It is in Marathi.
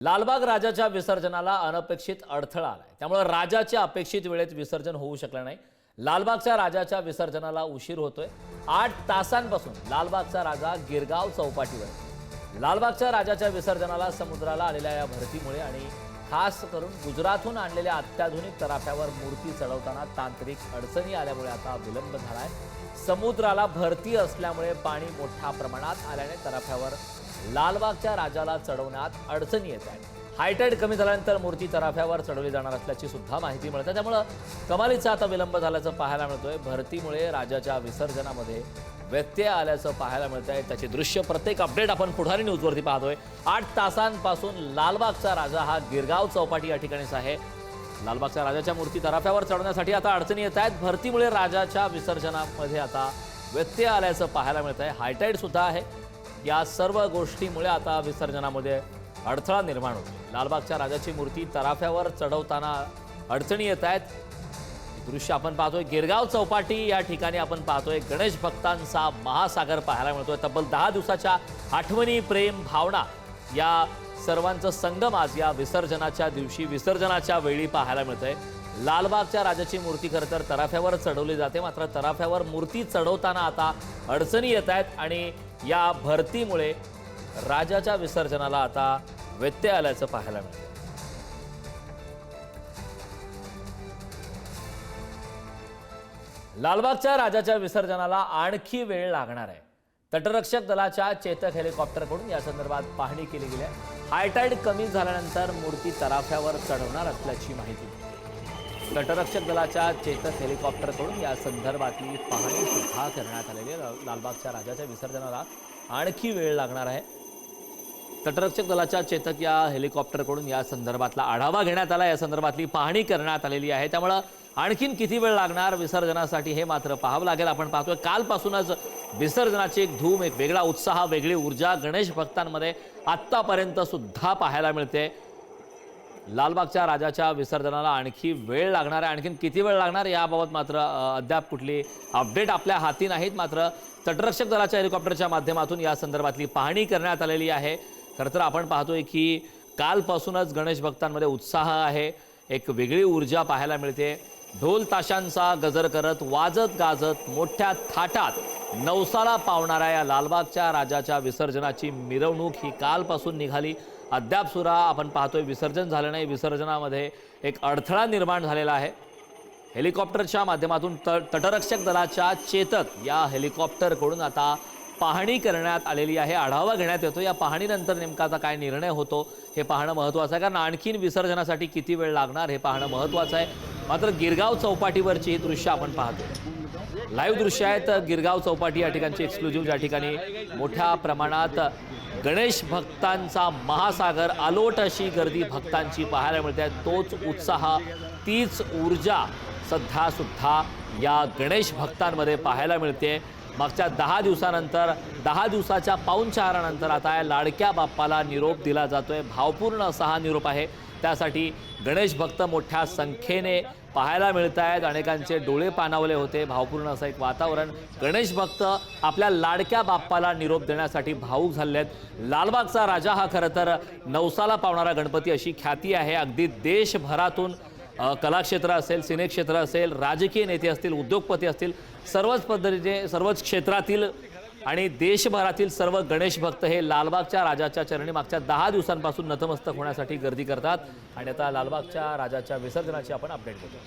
लालबाग राजाच्या विसर्जनाला अनपेक्षित अडथळा आलाय। त्यामुळे राजाच्या अपेक्षित वेळेत विसर्जन होऊ शकलं नाही। लालबागच्या राजाच्या विसर्जनाला उशीर होतोय। 8 तासांपासून लालबागचा राजा गिरगाव चौपाटीवर। लालबागच्या राजाच्या विसर्जनाला समुद्राला आलेल्या या भरतीमुळे आणि खास करून गुजरातहून आणलेल्या अत्याधुनिक तराफ्यावर मूर्ती चढवताना तांत्रिक अडचणी आल्यामुळे आता विलंब झालाय। समुद्राला भरती असल्यामुळे पाणी मोठ्या प्रमाणात आल्याने तराफ्यावर लालबागच्या राजाला चढवण्यात अडचणी येत आहेत। हायटाईड कमी झाल्यानंतर मूर्ती तराफ्यावर चढवली जाणार असल्याची सुद्धा माहिती मिळते। त्यामुळे कमालीचा आता विलंब झाल्याचं पाहायला मिळतोय। भरतीमुळे राजाच्या विसर्जनामध्ये व्यत्यय आल्याचं पाहायला मिळतंय। त्याचे दृश्य प्रत्येक अपडेट आपण पुढारी न्यूजवरती पाहतोय। 8 तासांपासून लालबागचा राजा हा गिरगाव चौपाटी या ठिकाणीच आहे। लालबागच्या राजाच्या मूर्ती तराफ्यावर चढवण्यासाठी आता अडचणी येत आहेत। भरतीमुळे राजाच्या विसर्जनामध्ये आता व्यत्यय आल्याचं पाहायला मिळतंय। हायटाईड सुद्धा आहे। या सर्व गोष्टीमुळे आता विसर्जनामध्ये अडथळा निर्माण होतो। लालबागच्या राजाची मूर्ती तराफ्यावर चढवताना अडचणी येत आहेत। दृश्य आपण पाहतोय गिरगाव चौपाटी या ठिकाणी आपण पाहतोय गणेश भक्तांचा महासागर पाहायला मिळतोय। तब्बल 10 दिवसाच्या आठवणी, प्रेम, भावना या सर्वांचं संगम आज या विसर्जनाच्या दिवशी, विसर्जनाच्या वेळी पाहायला मिळतंय। लालबागच्या राजाची मूर्ती खरं तर तराफ्यावर चढवली जाते, मात्र तराफ्यावर मूर्ती चढवताना आता अडचणी येत आहेत आणि या भरतीमुळे राजाच्या विसर्जनाला आता व्यत्यय आल्याचं पाहायला मिळतं। लालबागच्या राजाच्या विसर्जनाला आणखी वेळ लागणार आहे। तटरक्षक दलाच्या चेतक हेलिकॉप्टरकडून या संदर्भात पाहणी केली गेली आहे। हायटाईड कमी झाल्यानंतर मूर्ती तराफ्यावर चढवणार असल्याची माहिती मिळते। तटरक्षक दलाच्या चेतक हेलिकॉप्टरकडून या संदर्भातली पाहणी सुद्धा करण्यात आलेली आहे। लालबागच्या राजाच्या विसर्जनाला आणखी वेळ लागणार आहे। तटरक्षक दलाच्या चेतक या हेलिकॉप्टरकडून या संदर्भातला आढावा घेण्यात आला, या संदर्भातली पाहणी करण्यात आलेली आहे। त्यामुळे आणखीन किती वेळ लागणार विसर्जनासाठी हे मात्र पाहावं लागेल। आपण पाहतोय कालपासूनच विसर्जनाची एक धूम, एक वेगळा उत्साह, वेगळी ऊर्जा गणेश भक्तांमध्ये आत्तापर्यंत सुद्धा पाहायला मिळते। लालबागच्या राजाच्या विसर्जनाला आणखी वेळ लागणार आहे। आणखीन किती वेळ लागणार याबाबत मात्र अद्याप कुठली अपडेट आपल्या हाती नाहीत। मात्र तटरक्षक दलाच्या हेलिकॉप्टरच्या माध्यमातून या संदर्भातली पाहणी करण्यात आलेली आहे। खरं तर आपण पाहतोय की कालपासूनच गणेश भक्तांमध्ये उत्साह आहे, एक वेगळी ऊर्जा पाहायला मिळते। ढोल ताशांचा गजर करत, वाजत गाजत, मोठ्या थाटात नवसाला पावणाऱ्या या लालबागच्या राजाच्या विसर्जनाची मिरवणूक ही कालपासून निघाली। अद्याप सुद्धा आपण पाहतोय विसर्जन झालं नाही। विसर्जनामध्ये एक अडथळा निर्माण झालेला आहे। हेलिकॉप्टरच्या माध्यमातून तटरक्षक दलाच्या चेतक या हेलिकॉप्टरकडून आता पाहणी करण्यात आलेली आहे, आढावा घेण्यात येतो। या पाहणीनंतर नेमका आता काय निर्णय होतो हे पाहणं महत्त्वाचं आहे, कारण आणखीन विसर्जनासाठी किती वेळ लागणार हे पाहणं महत्त्वाचं आहे। मात्र गिरगाव चौपाटीवरची ही दृश्य आपण पाहतो, लाईव्ह दृश्य आहेत। गिरगाव चौपाटी या ठिकाणची एक्सक्लुझिव्ह, ज्या ठिकाणी मोठ्या प्रमाणात गणेश भक्तांचा महासागर, अलोट अशी गर्दी भक्तांची पाहायला मिळते। तोच उत्साह, तीच ऊर्जा सध्या सुद्धा या गणेश भक्तांमध्ये पाहायला मिळते। मागच्या 10 दिवसानंतर, 10 दिवसाच्या पाऊणचारानंतर आता या लाडक्या बाप्पाला निरोप दिला जातोय। भावपूर्ण असा हा निरोप आहे। त्यासाठी गणेश भक्त मोठ्या संख्येने पाहायला मिळत आहेत। अनेकांचे डोळे पाणावले होते। भावपूर्ण असं एक वातावरण, गणेश भक्त आपल्या लाडक्या बाप्पाला निरोप देण्यासाठी भावूक झाले आहेत। लालबागचा राजा हा खरं तर नवसाला पावणारा गणपती अशी ख्याती आहे। अगदी देशभरातून कलाक्षेत्र असेल, सिनेक्षेत्र असेल, राजकीय नेते असतील, उद्योगपती असतील, सर्वच पद्धतीचे, सर्वच क्षेत्रातील आणि देशभरातील सर्व गणेश भक्त हे लालबागच्या राजाच्या चरणी मागच्या 10 दिवसांपासून नतमस्तक होण्यासाठी गर्दी करतात। आणि आता लालबागच्या राजाच्या विसर्जनाची आपण अपडेट घेतो।